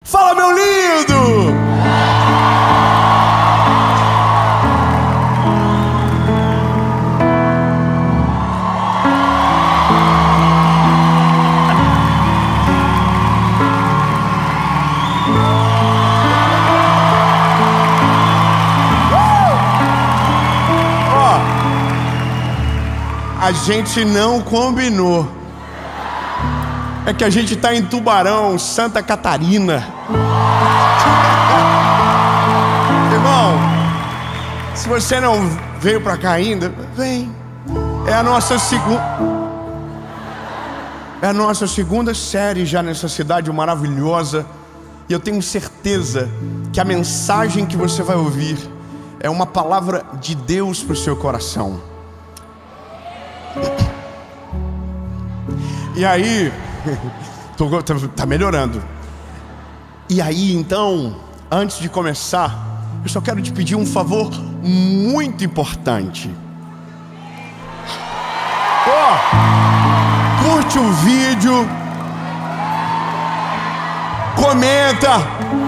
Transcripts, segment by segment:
Fala, meu lindo! A gente não combinou. É que a gente está em Tubarão, Santa Catarina. Irmão, se você não veio para cá ainda, vem. É a nossa segunda série já nessa cidade maravilhosa. E eu tenho certeza que a mensagem que você vai ouvir é uma palavra de Deus para o seu coração. E aí, tá melhorando. E aí, então, antes de começar, eu só quero te pedir um favor muito importante. Curte o vídeo, comenta,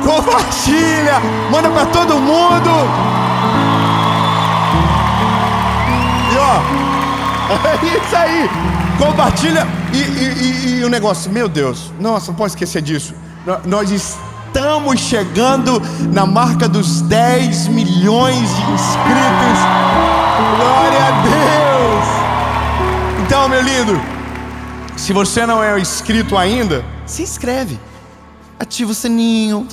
compartilha, manda pra todo mundo. E é isso aí, compartilha. E o negócio, meu Deus, nossa, não pode esquecer disso. Nós estamos chegando na marca dos 10 milhões de inscritos. Glória a Deus. Então, meu lindo, se você não é inscrito ainda, se inscreve, ativa o sininho.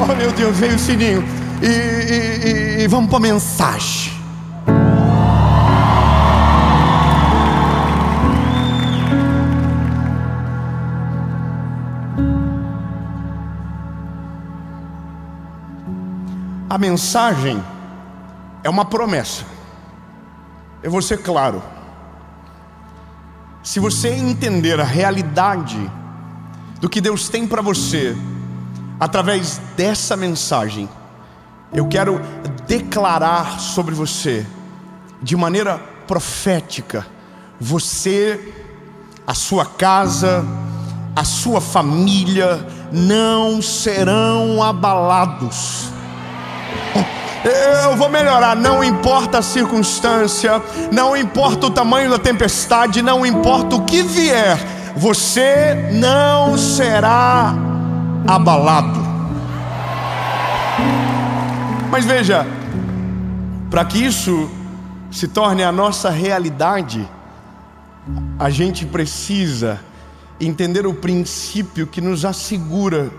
Oh, meu Deus, veio o sininho. E vamos para a mensagem. A mensagem é uma promessa. Eu vou ser claro. Se você entender a realidade do que Deus tem para você através dessa mensagem, eu quero declarar sobre você, de maneira profética, você, a sua casa, a sua família não serão abalados. Eu vou melhorar, não importa a circunstância, não importa o tamanho da tempestade, não importa o que vier, você não será abalado. Mas veja, para que isso se torne a nossa realidade, a gente precisa entender o princípio que nos assegura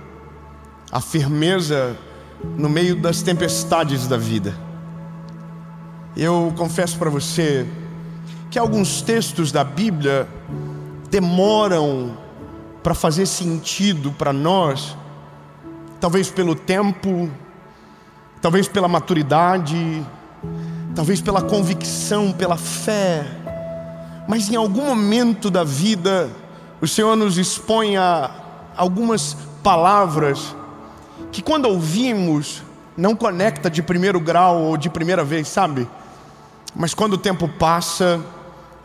a firmeza no meio das tempestades da vida. Eu confesso para você que alguns textos da Bíblia demoram para fazer sentido para nós, talvez pelo tempo, talvez pela maturidade, talvez pela convicção, pela fé. Mas em algum momento da vida, o Senhor nos expõe a algumas palavras que, quando ouvimos, não conecta de primeiro grau ou de primeira vez, sabe? Mas quando o tempo passa,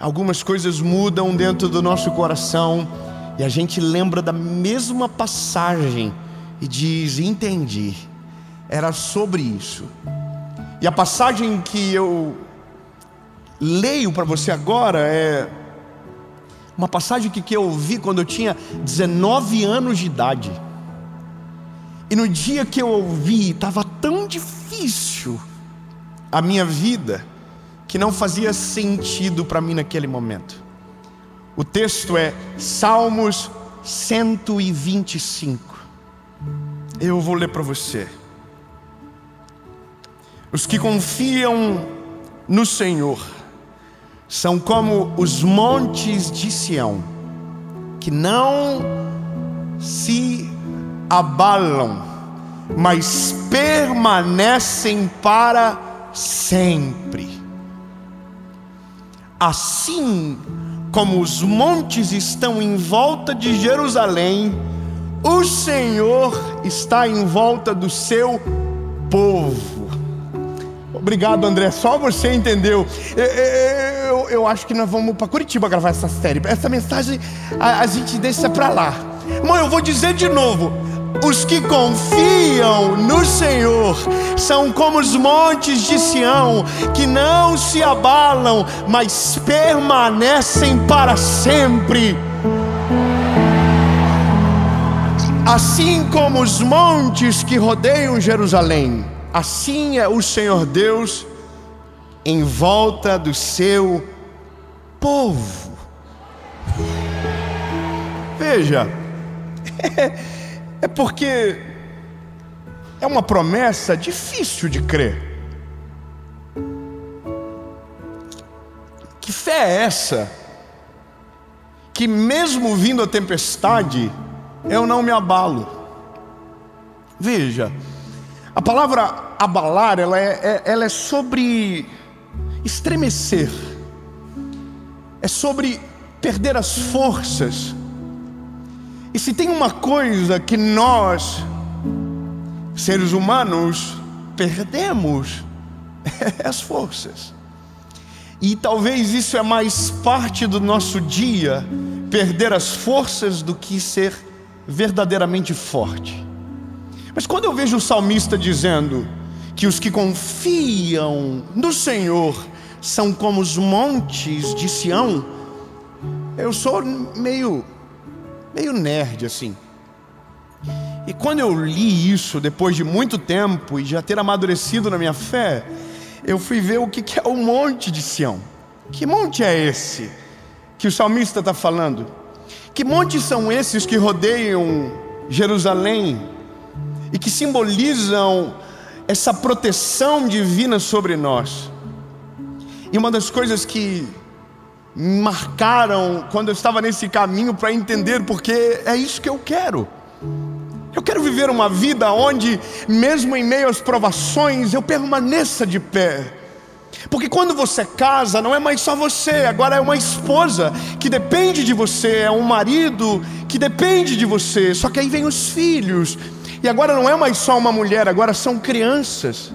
algumas coisas mudam dentro do nosso coração e a gente lembra da mesma passagem e diz: entendi, era sobre isso. E a passagem que eu leio para você agora é uma passagem que eu ouvi quando eu tinha 19 anos de idade. E no dia que eu ouvi, estava tão difícil a minha vida, que não fazia sentido para mim naquele momento. O texto é Salmos 125. Eu vou ler para você. Os que confiam no Senhor são como os montes de Sião, que não se abalam, mas permanecem para sempre. Assim como os montes estão em volta de Jerusalém, o Senhor está em volta do seu povo, Obrigado, André, só você entendeu. Eu acho que nós vamos para Curitiba gravar essa série. Essa mensagem a gente deixa para lá. Irmão, eu vou dizer de novo: os que confiam no Senhor são como os montes de Sião, que não se abalam, mas permanecem para sempre. Assim como os montes que rodeiam Jerusalém, assim é o Senhor Deus em volta do seu povo. Veja, é porque é uma promessa difícil de crer. Que fé é essa? Que mesmo vindo a tempestade, eu não me abalo. Veja, a palavra abalar, ela é sobre estremecer, é sobre perder as forças. E se tem uma coisa que nós, seres humanos, perdemos, é as forças. E talvez isso é mais parte do nosso dia, perder as forças, do que ser verdadeiramente forte. Mas quando eu vejo o salmista dizendo que os que confiam no Senhor são como os montes de Sião, eu sou meio nerd assim. E quando eu li isso, depois de muito tempo e já ter amadurecido na minha fé, eu fui ver o que é o monte de Sião. Que monte é esse que o salmista está falando? Que montes são esses que rodeiam Jerusalém e que simbolizam essa proteção divina sobre nós? E uma das coisas que me marcaram quando eu estava nesse caminho para entender, porque é isso que eu quero. Eu quero viver uma vida onde, mesmo em meio às provações, eu permaneça de pé. Porque quando você casa, não é mais só você, agora é uma esposa que depende de você, é um marido que depende de você. Só que aí vem os filhos, e agora não é mais só uma mulher, agora são crianças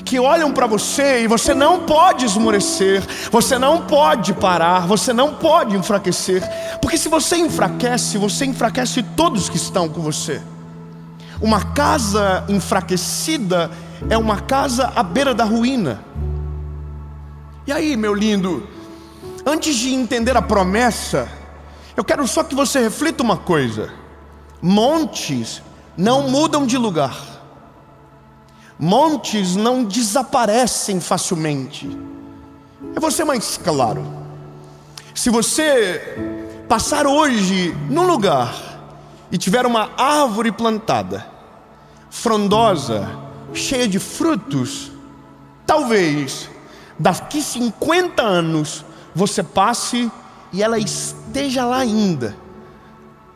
que olham para você, e você não pode esmorecer, você não pode parar, você não pode enfraquecer, porque se você enfraquece todos que estão com você. Uma casa enfraquecida é uma casa à beira da ruína. E aí, meu lindo, antes de entender a promessa, eu quero só que você reflita uma coisa: montes não mudam de lugar, montes não desaparecem facilmente. Eu vou ser mais claro: se você passar hoje num lugar e tiver uma árvore plantada, frondosa, cheia de frutos, talvez daqui 50 anos você passe e ela esteja lá ainda,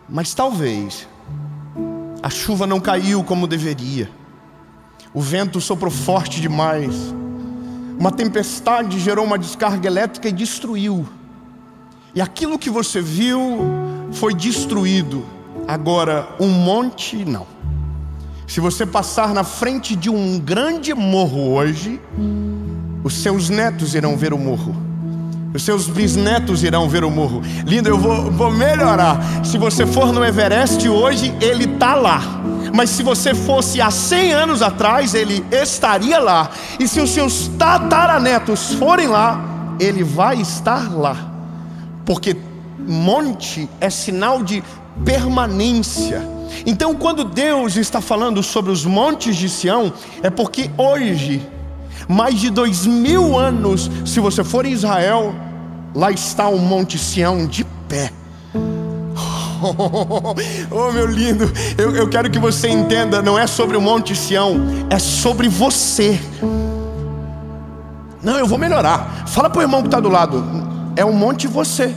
mas talvez a chuva não caiu como deveria, o vento soprou forte demais, uma tempestade gerou uma descarga elétrica e destruiu, e aquilo que você viu foi destruído. Agora, um monte não. Se você passar na frente de um grande morro hoje, os seus netos irão ver o morro, os seus bisnetos irão ver o morro. Lindo, eu vou melhorar. Se você for no Everest hoje, ele está lá. Mas se você fosse há 100 anos atrás, ele estaria lá. E se os seus tataranetos forem lá, ele vai estar lá. Porque monte é sinal de permanência. Então, quando Deus está falando sobre os montes de Sião, é porque hoje, mais de 2000 anos, se você for em Israel, lá está o monte Sião de pé. Oh, meu lindo, eu quero que você entenda, não é sobre o monte Sião, é sobre você. Não, eu vou melhorar. Fala para o irmão que está do lado: é um monte você.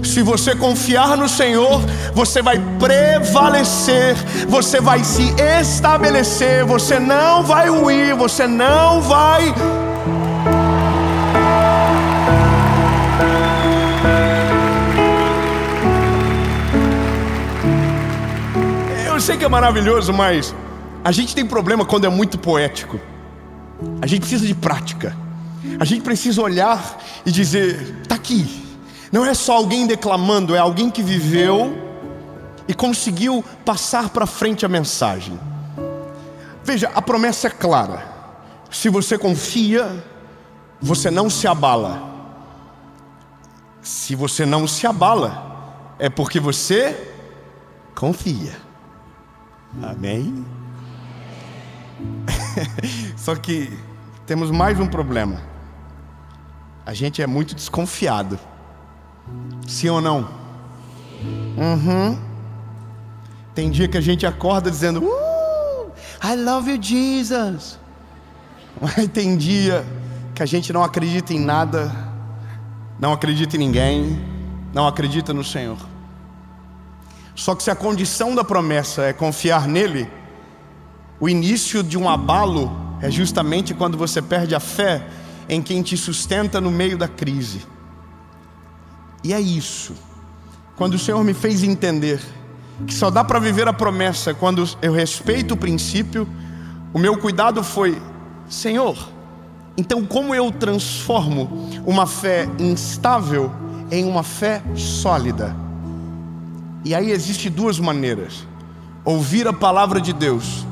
Se você confiar no Senhor, você vai prevalecer, você vai se estabelecer, você não vai ruir, você não vai... Eu sei que é maravilhoso, mas a gente tem problema quando é muito poético. A gente precisa de prática. A gente precisa olhar e dizer: está aqui. Não é só alguém declamando, é alguém que viveu e conseguiu passar para frente a mensagem. Veja, a promessa é clara. Se você confia, você não se abala. Se você não se abala, é porque você confia. Amém? Só que temos mais um problema. A gente é muito desconfiado. Sim ou não? Tem dia que a gente acorda dizendo: I love you, Jesus. Mas tem dia que a gente não acredita em nada, não acredita em ninguém, não acredita no Senhor. Só que se a condição da promessa é confiar nele, o início de um abalo é justamente quando você perde a fé em quem te sustenta no meio da crise. E é isso. Quando o Senhor me fez entender que só dá para viver a promessa quando eu respeito o princípio, o meu cuidado foi: Senhor, então como eu transformo uma fé instável em uma fé sólida? E aí existe duas maneiras: ouvir a palavra de Deus,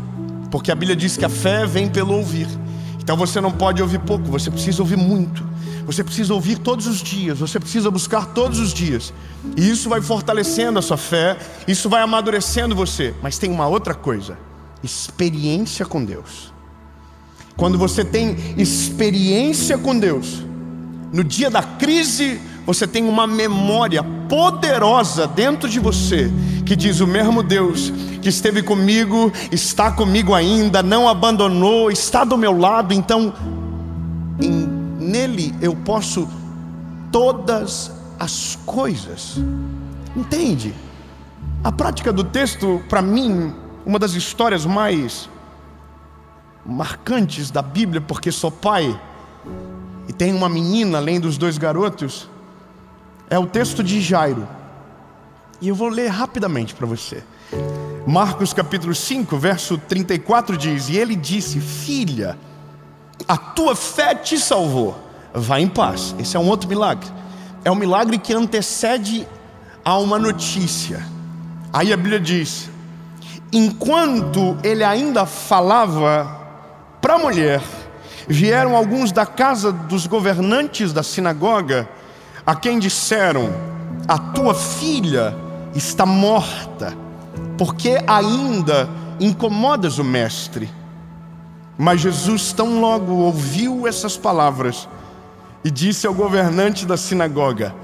porque a Bíblia diz que a fé vem pelo ouvir. Então você não pode ouvir pouco, você precisa ouvir muito. Você precisa ouvir todos os dias, você precisa buscar todos os dias. E isso vai fortalecendo a sua fé, isso vai amadurecendo você. Mas tem uma outra coisa: experiência com Deus. Quando você tem experiência com Deus, no dia da crise, você tem uma memória poderosa dentro de você, que diz: o mesmo Deus que esteve comigo, está comigo ainda, não abandonou, está do meu lado. Então, nele eu posso todas as coisas. Entende? A prática do texto, para mim, uma das histórias mais marcantes da Bíblia, porque sou pai e tenho uma menina além dos dois garotos, é o texto de Jairo. E eu vou ler rapidamente para você. Marcos capítulo 5, verso 34 diz: e ele disse: filha, a tua fé te salvou, vá em paz. Esse é um outro milagre. É um milagre que antecede a uma notícia. Aí a Bíblia diz: enquanto ele ainda falava para a mulher, vieram alguns da casa dos governantes da sinagoga, a quem disseram: a tua filha está morta, porque ainda incomodas o mestre. Mas Jesus tão logo ouviu essas palavras e disse ao governante da sinagoga: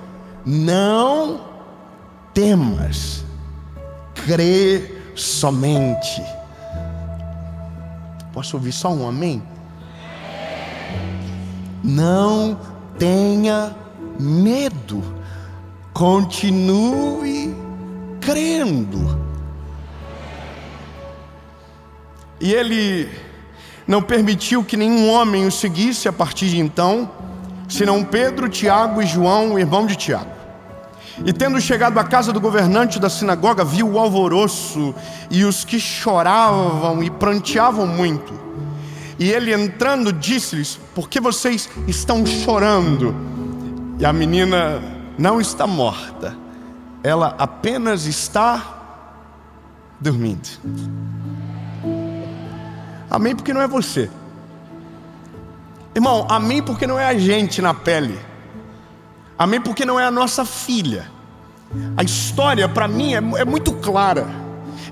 não temas, crê somente. Posso ouvir só um amém? Não tenha medo, continue crendo. E ele não permitiu que nenhum homem o seguisse a partir de então, senão Pedro, Tiago e João, o irmão de Tiago. E tendo chegado à casa do governante da sinagoga, viu o alvoroço e os que choravam e pranteavam muito. E ele, entrando, disse-lhes: por que vocês estão chorando? E a menina não está morta, ela apenas está dormindo. Amém, porque não é você. Irmão, amém, porque não é a gente na pele. Amém, porque não é a nossa filha. A história para mim é muito clara.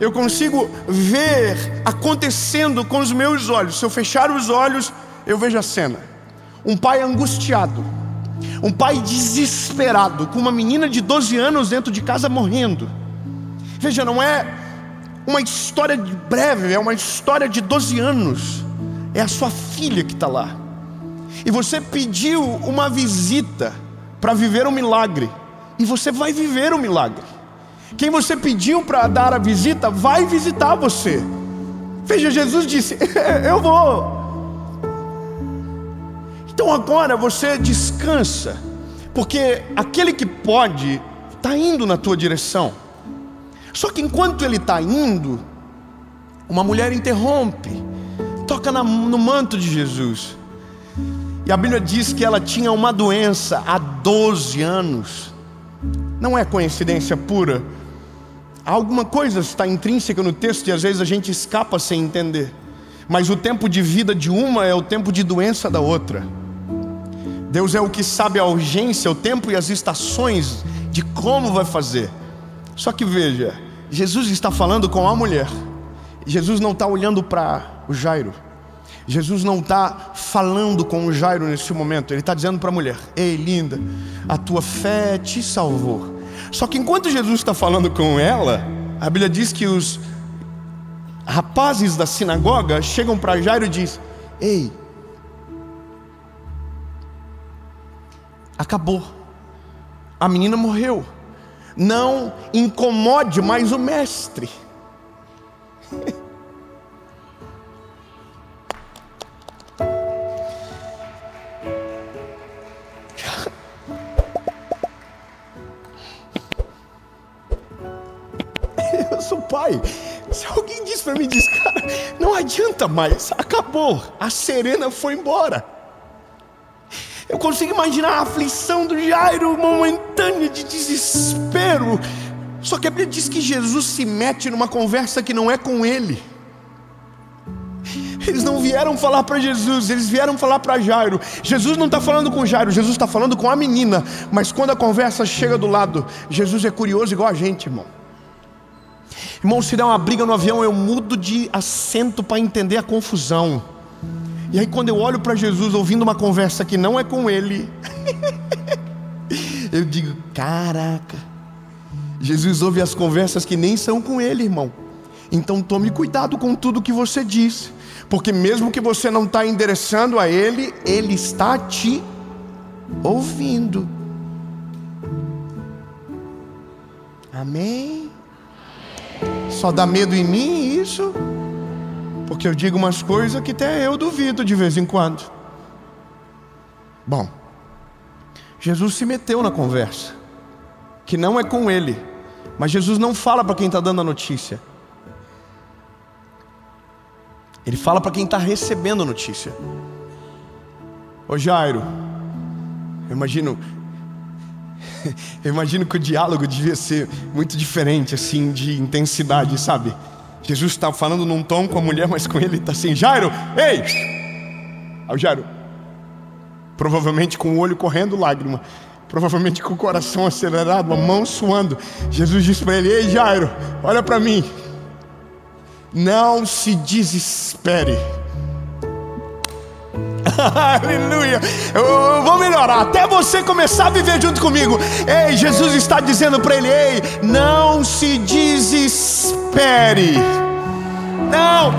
Eu consigo ver acontecendo com os meus olhos. Se eu fechar os olhos, eu vejo a cena. Um pai angustiado, um pai desesperado, com uma menina de 12 anos dentro de casa morrendo. Veja, não é uma história breve, é uma história de 12 anos. É a sua filha que está lá. E você pediu uma visita para viver um milagre. E você vai viver um milagre. Quem você pediu para dar a visita vai visitar você. Veja, Jesus disse: eu vou. Então agora você descansa, porque aquele que pode está indo na tua direção. Só que enquanto ele está indo, uma mulher interrompe, toca toca no manto de Jesus. E a Bíblia diz que ela tinha uma doença há 12 anos. Não é coincidência pura. Alguma coisa está intrínseca no texto e às vezes a gente escapa sem entender. Mas o tempo de vida de uma é o tempo de doença da outra. Deus é o que sabe a urgência, o tempo e as estações de como vai fazer. Só que veja, Jesus está falando com a mulher. Jesus não está olhando para o Jairo. Jesus não está falando com o Jairo nesse momento. Ele está dizendo para a mulher: ei, linda, a tua fé te salvou. Só que enquanto Jesus está falando com ela, a Bíblia diz que os rapazes da sinagoga chegam para Jairo e dizem: ei, acabou, a menina morreu, não incomode mais o mestre. Eu sou pai. Se alguém diz para mim, cara, não adianta mais, acabou, a Serena foi embora. Eu consigo imaginar a aflição do Jairo momentânea de desespero. Só que a Bíblia diz que Jesus se mete numa conversa que não é com ele. Eles não vieram falar para Jesus, eles vieram falar para Jairo. Jesus não está falando com Jairo, Jesus está falando com a menina. Mas quando a conversa chega do lado, Jesus é curioso igual a gente, irmão. Irmão, se der uma briga no avião, eu mudo de assento para entender a confusão. E aí quando eu olho para Jesus ouvindo uma conversa que não é com ele, eu digo: caraca, Jesus ouve as conversas que nem são com ele, irmão. Então tome cuidado com tudo que você diz, porque mesmo que você não está endereçando a ele, ele está te ouvindo. Amém? Só dá medo em mim isso? Porque eu digo umas coisas que até eu duvido de vez em quando. Bom, Jesus se meteu na conversa, que não é com ele. Mas Jesus não fala para quem está dando a notícia. Ele fala para quem está recebendo a notícia. Ô Jairo, eu imagino que o diálogo devia ser muito diferente, assim, de intensidade, sabe? Jesus está falando num tom com a mulher, mas com ele está assim: Jairo, ei! Aí o Jairo, provavelmente com o olho correndo lágrima, provavelmente com o coração acelerado, a mão suando. Jesus disse para ele: ei Jairo, olha para mim, não se desespere. Aleluia. Eu vou melhorar até você começar a viver junto comigo. Ei, Jesus está dizendo para ele: ei, não se desespere. Não,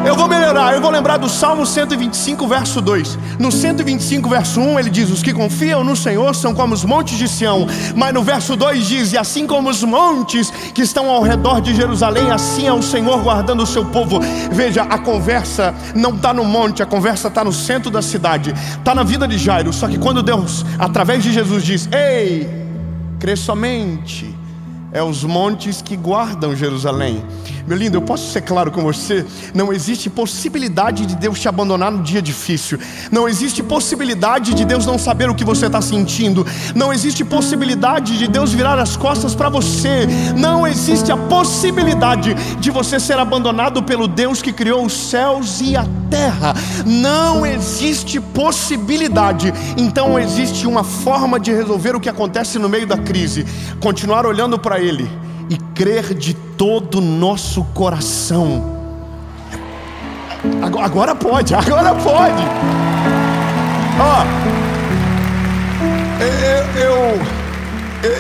eu vou melhorar. Eu vou lembrar do Salmo 125 verso 2. No 125 verso 1 ele diz: os que confiam no Senhor são como os montes de Sião. Mas no verso 2 diz: e assim como os montes que estão ao redor de Jerusalém, assim é o Senhor guardando o seu povo. Veja, a conversa não está no monte, a conversa está no centro da cidade, está na vida de Jairo. Só que quando Deus, através de Jesus, diz: ei, crê somente, é os montes que guardam Jerusalém. Meu lindo, eu posso ser claro com você? Não existe possibilidade de Deus te abandonar no dia difícil. Não existe possibilidade de Deus não saber o que você está sentindo. Não existe possibilidade de Deus virar as costas para você. Não existe a possibilidade de você ser abandonado pelo Deus que criou os céus e a terra. Não existe possibilidade. Então existe uma forma de resolver o que acontece no meio da crise: continuar olhando para Ele e crer de todo o nosso coração. Agora pode. Ó,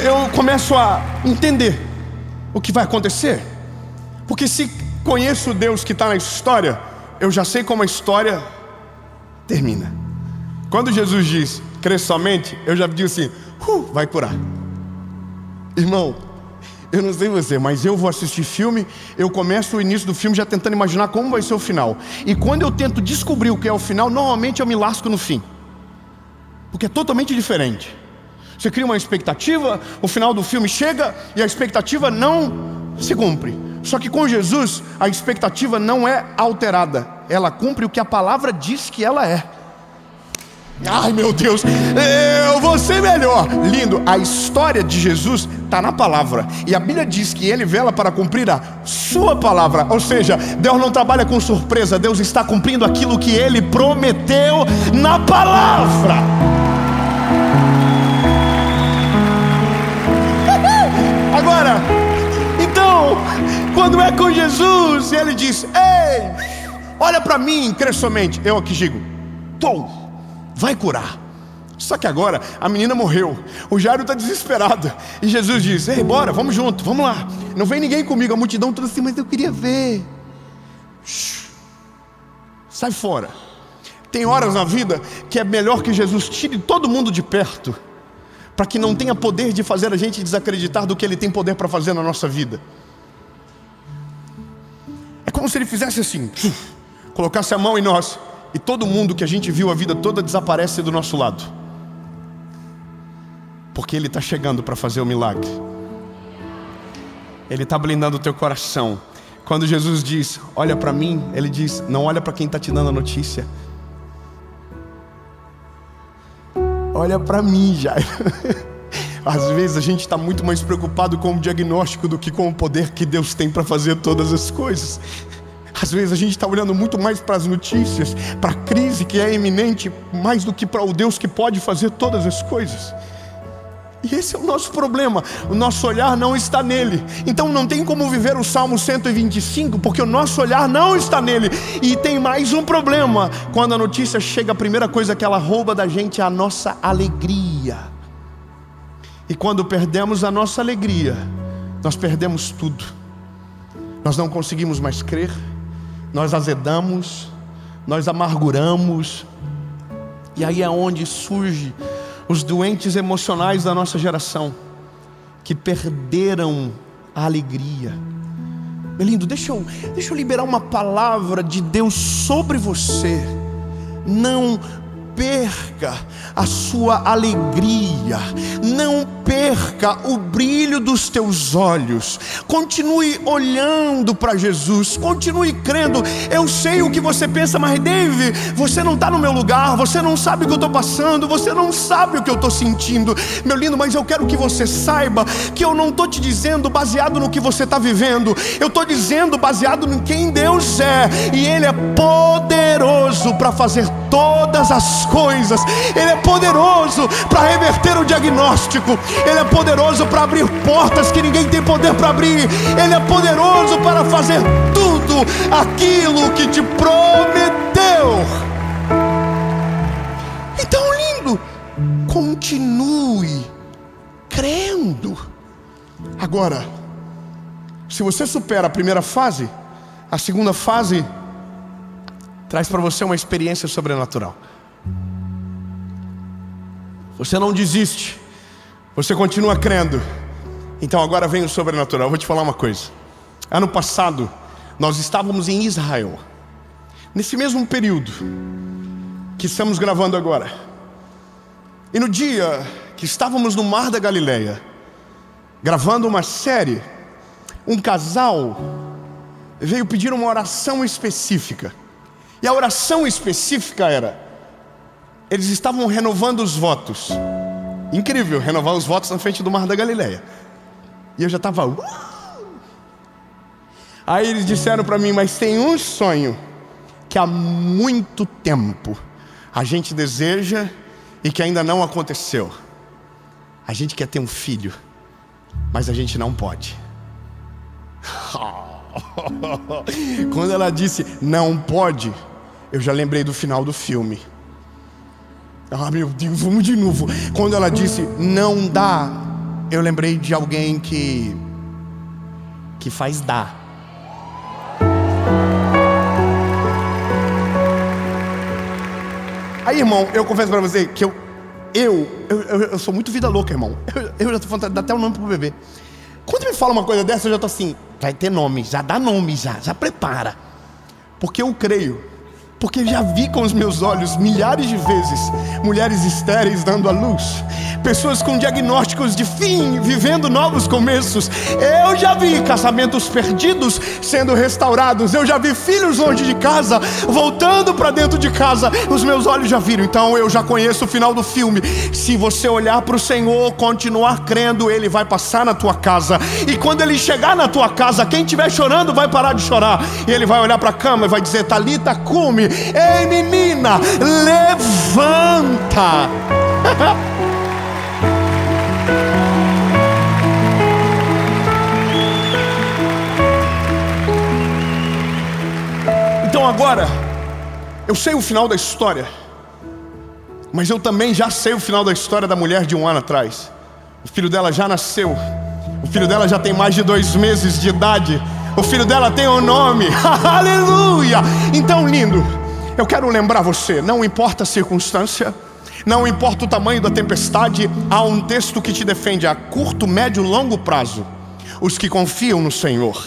eu começo a entender o que vai acontecer, porque se conheço o Deus que está na história, eu já sei como a história termina. Quando Jesus diz: crê somente, eu já digo assim: vai curar. Irmão, eu não sei você, mas eu vou assistir filme, eu começo o início do filme já tentando imaginar como vai ser o final. E quando eu tento descobrir o que é o final, normalmente eu me lasco no fim, porque é totalmente diferente. Você cria uma expectativa, o final do filme chega e a expectativa não se cumpre. Só que com Jesus, a expectativa não é alterada, ela cumpre o que a palavra diz que ela é. Ai meu Deus, eu vou ser melhor. Lindo, a história de Jesus está na palavra. E a Bíblia diz que Ele vela para cumprir a sua palavra. Ou seja, Deus não trabalha com surpresa. Deus está cumprindo aquilo que Ele prometeu na palavra. Agora, então, quando é com Jesus, Ele diz: ei, olha para mim, crê somente. Eu aqui digo: vai curar. Só que agora a menina morreu, o Jairo está desesperado, e Jesus diz: ei, bora, vamos junto, vamos lá. Não vem ninguém comigo, a multidão toda assim: mas eu queria ver. Sai fora. Tem horas na vida que é melhor que Jesus tire todo mundo de perto, para que não tenha poder de fazer a gente desacreditar do que Ele tem poder para fazer na nossa vida. É como se Ele fizesse assim, colocasse a mão em nós, e todo mundo que a gente viu a vida toda desaparece do nosso lado, porque Ele está chegando para fazer o milagre. Ele está blindando o teu coração. Quando Jesus diz: olha para mim, Ele diz: não olha para quem está te dando a notícia, olha para mim, Jairo. Às vezes a gente está muito mais preocupado com o diagnóstico do que com o poder que Deus tem para fazer todas as coisas. Às vezes a gente está olhando muito mais para as notícias, para a crise que é iminente, mais do que para o Deus que pode fazer todas as coisas. E esse é o nosso problema, o nosso olhar não está nele. Então não tem como viver o Salmo 125, porque o nosso olhar não está nele. E tem mais um problema: quando a notícia chega, a primeira coisa que ela rouba da gente é a nossa alegria. E quando perdemos a nossa alegria, nós perdemos tudo. Nós não conseguimos mais crer, nós azedamos, nós amarguramos. E aí é onde surge os doentes emocionais da nossa geração, que perderam a alegria. Meu lindo, deixa eu liberar uma palavra de Deus sobre você. Não perca a sua alegria, não perca o brilho dos teus olhos. Continue olhando para Jesus, continue crendo. Eu sei o que você pensa, mas Dave, você não está no meu lugar, você não sabe o que eu estou passando, você não sabe o que eu estou sentindo. Meu lindo, mas eu quero que você saiba que eu não estou te dizendo baseado no que você está vivendo, eu estou dizendo baseado em quem Deus é. E Ele é poderoso para fazer todas as coisas. Ele é poderoso para reverter o diagnóstico. Ele é poderoso para abrir portas que ninguém tem poder para abrir. Ele é poderoso para fazer tudo aquilo que te prometeu. Então, lindo, continue crendo. Agora, se você supera a primeira fase, a segunda fase traz para você uma experiência sobrenatural. Você não desiste, você continua crendo. Então agora vem o sobrenatural. Eu vou te falar uma coisa. Ano passado nós estávamos em Israel, nesse mesmo período que estamos gravando agora. E no dia que estávamos no Mar da Galileia, gravando uma série, um casal veio pedir uma oração específica. E a oração específica era: eles estavam renovando os votos. Incrível, renovar os votos na frente do Mar da Galileia. E eu já estava... Aí eles disseram para mim: mas tem um sonho que há muito tempo a gente deseja e que ainda não aconteceu. A gente quer ter um filho, mas a gente não pode. Quando ela disse não pode, eu já lembrei do final do filme. Ah, meu Deus, vamos de novo. Quando ela disse não dá, eu lembrei de alguém que faz dar. Aí, irmão, eu confesso para você que eu sou muito vida louca, irmão. Eu já tô falando, dá até um nome pro bebê. Quando me fala uma coisa dessa, eu já tô assim: vai ter nome, já dá nome, já prepara. Porque eu creio, porque já vi com os meus olhos milhares de vezes mulheres estéreis dando à luz, pessoas com diagnósticos de fim, vivendo novos começos. Eu já vi casamentos perdidos sendo restaurados. Eu já vi filhos longe de casa voltando para dentro de casa. Os meus olhos já viram, então eu já conheço o final do filme. Se você olhar para o Senhor, continuar crendo, Ele vai passar na tua casa. E quando Ele chegar na tua casa, quem estiver chorando vai parar de chorar. E Ele vai olhar para a cama e vai dizer: Talita cumi, ei menina, levanta. Então agora, eu sei o final da história, mas eu também já sei o final da história da mulher de 1 ano atrás. O filho dela já nasceu. O filho dela já tem mais de 2 meses de idade. O filho dela tem um nome. Aleluia! Então, lindo, eu quero lembrar você, não importa a circunstância, não importa o tamanho da tempestade, há um texto que te defende a curto, médio e longo prazo. Os que confiam no Senhor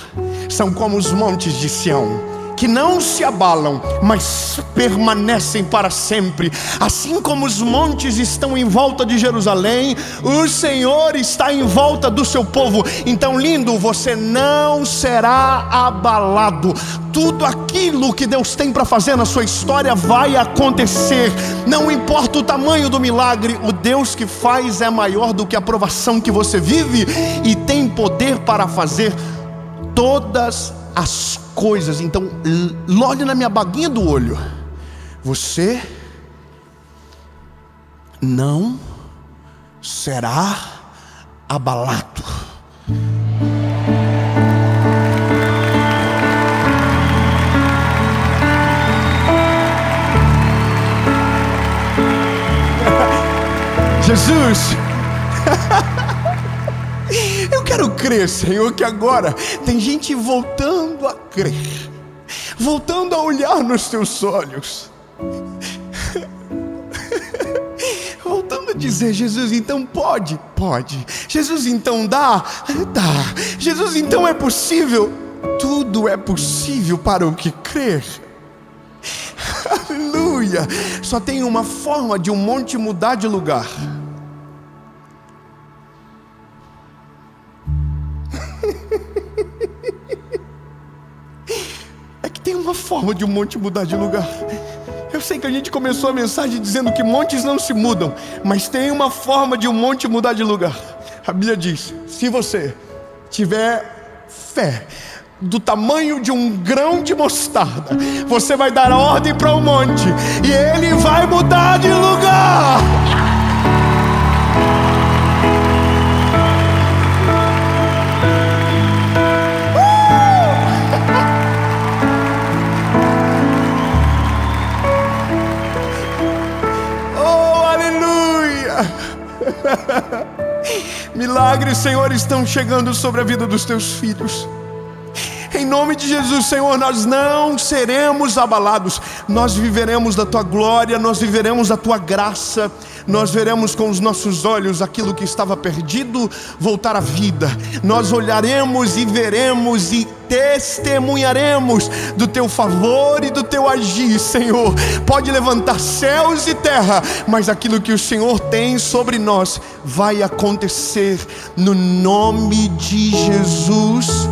são como os montes de Sião, que não se abalam, mas permanecem para sempre. Assim como os montes estão em volta de Jerusalém, o Senhor está em volta do seu povo. Então, lindo, você não será abalado. Tudo aquilo que Deus tem para fazer na sua história vai acontecer. Não importa o tamanho do milagre, o Deus que faz é maior do que a provação que você vive e tem poder para fazer todas as coisas. Então, olhe na minha baguinha do olho. Você não será abalado. Jesus, eu quero crer, Senhor, que agora tem gente voltando a crer, voltando a olhar nos teus olhos, voltando a dizer: Jesus, então pode. Jesus, então dá. Jesus, então é possível. Tudo é possível para o que crer. Aleluia. Só tem uma forma de um monte mudar de lugar. É que tem uma forma de um monte mudar de lugar. Eu sei que a gente começou a mensagem dizendo que montes não se mudam, mas tem uma forma de um monte mudar de lugar. A Bíblia diz: se você tiver fé do tamanho de um grão de mostarda, você vai dar a ordem para o monte e ele vai mudar de lugar. Milagres, Senhor, estão chegando sobre a vida dos teus filhos. Em nome de Jesus, Senhor, nós não seremos abalados. Nós viveremos da tua glória, nós viveremos da tua graça. Nós veremos com os nossos olhos aquilo que estava perdido voltar à vida. Nós olharemos e veremos e testemunharemos do teu favor e do teu agir, Senhor. Pode levantar céus e terra, mas aquilo que o Senhor tem sobre nós vai acontecer no nome de Jesus.